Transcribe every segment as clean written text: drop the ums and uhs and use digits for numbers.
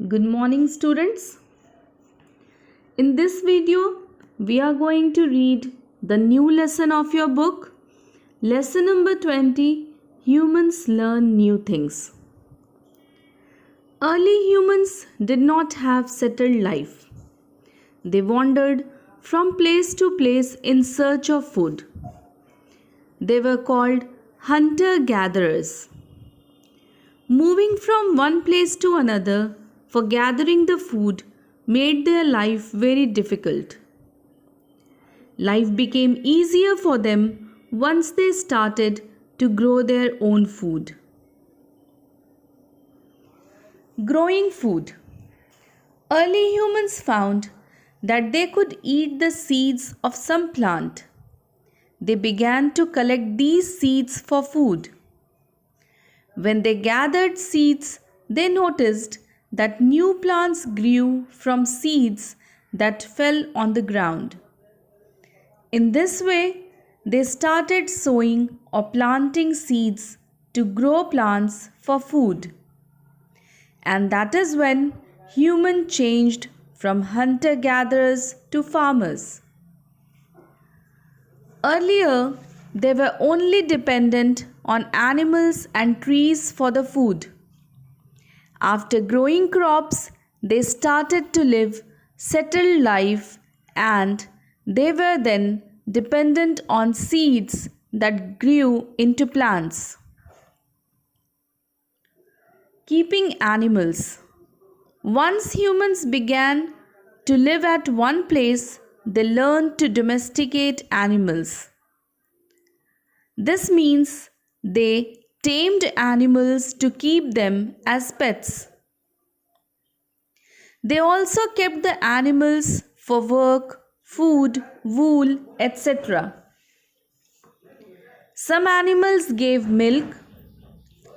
Good morning, students. In this video, we are going to read the new lesson of your book, lesson number 20, Humans Learn New Things. Early humans did not have settled life. They wandered from place to place in search of food. They were called hunter-gatherers. Moving from one place to another for gathering the food made their life very difficult. Life became easier for them once they started to grow their own food. Growing food. Early humans found that they could eat the seeds of some plant. They began to collect these seeds for food. When they gathered seeds, they noticed that new plants grew from seeds that fell on the ground. In this way, they started sowing or planting seeds to grow plants for food. And that is when humans changed from hunter-gatherers to farmers. Earlier, they were only dependent on animals and trees for the food. After growing crops, they started to live settled life and they were then dependent on seeds that grew into plants. Keeping animals. Once humans began to live at one place, they learned to domesticate animals. This means they tamed animals to keep them as pets. They also kept the animals for work, food, wool, etc. Some animals gave milk,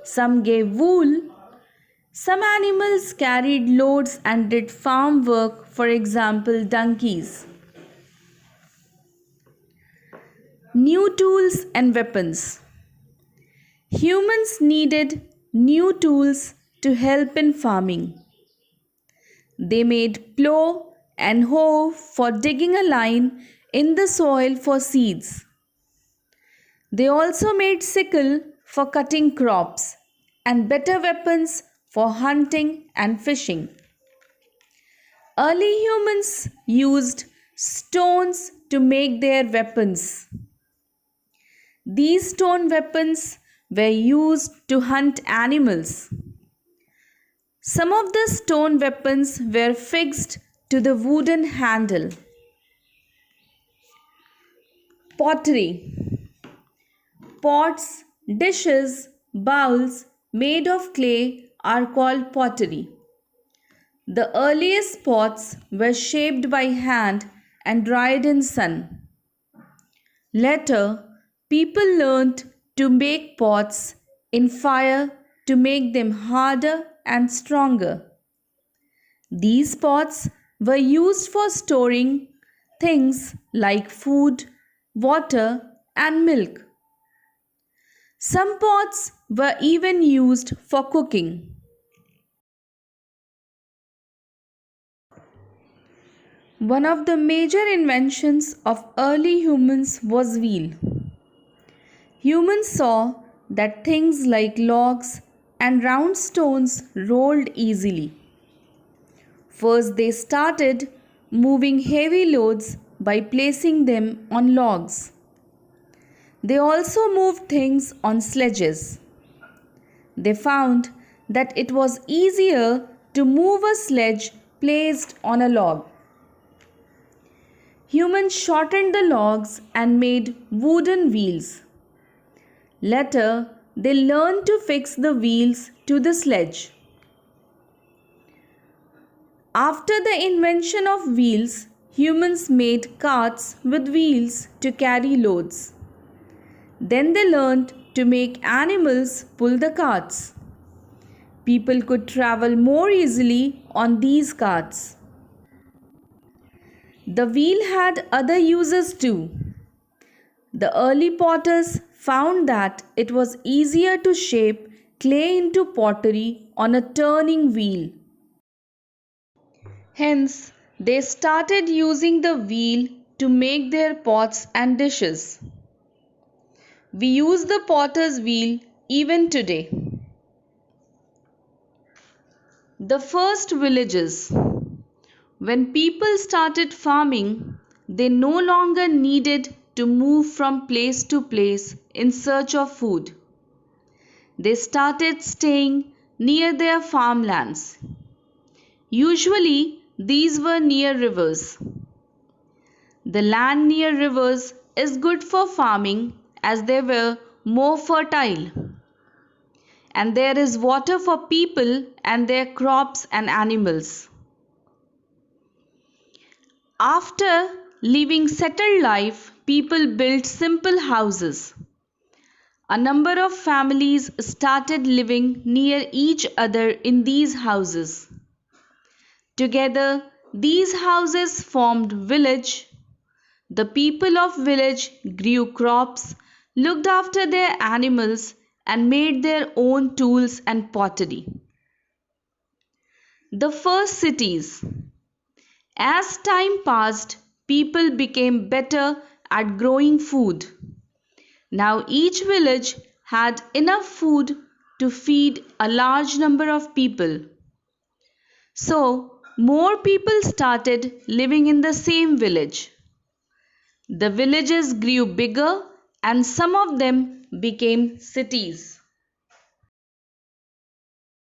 some gave wool, some animals carried loads and did farm work, for example, donkeys. New tools and weapons. Humans needed new tools to help in farming. They made plow and hoe for digging a line in the soil for seeds. They also made sickle for cutting crops and better weapons for hunting and fishing. Early humans used stones to make their weapons. These stone weapons were used to hunt animals. Some of the stone weapons were fixed to the wooden handle. Pottery. Pots, dishes, bowls made of clay are called pottery. The earliest pots were shaped by hand and dried in sun. Later, people learned to make pots in fire to make them harder and stronger. These pots were used for storing things like food, water, and milk. Some pots were even used for cooking. One of the major inventions of early humans was wheel. Humans saw that things like logs and round stones rolled easily. First, they started moving heavy loads by placing them on logs. They also moved things on sledges. They found that it was easier to move a sledge placed on a log. Humans shortened the logs and made wooden wheels. Later, they learned to fix the wheels to the sledge. After the invention of wheels, humans made carts with wheels to carry loads. Then they learned to make animals pull the carts. People could travel more easily on these carts. The wheel had other uses too. The early potters found that it was easier to shape clay into pottery on a turning wheel. Hence, they started using the wheel to make their pots and dishes. We use the potter's wheel even today. The first villages. When people started farming, they no longer needed to move from place to place in search of food. They started staying near their farmlands. Usually, these were near rivers. The land near rivers is good for farming as they were more fertile. And there is water for people and their crops and animals. After living settled life, people built simple houses. A number of families started living near each other in these houses. Together, these houses formed village. The people of village grew crops, looked after their animals, and made their own tools and pottery. The first cities. As time passed, people became better at growing food. Now each village had enough food to feed a large number of people. So, more people started living in the same village. The villages grew bigger and some of them became cities.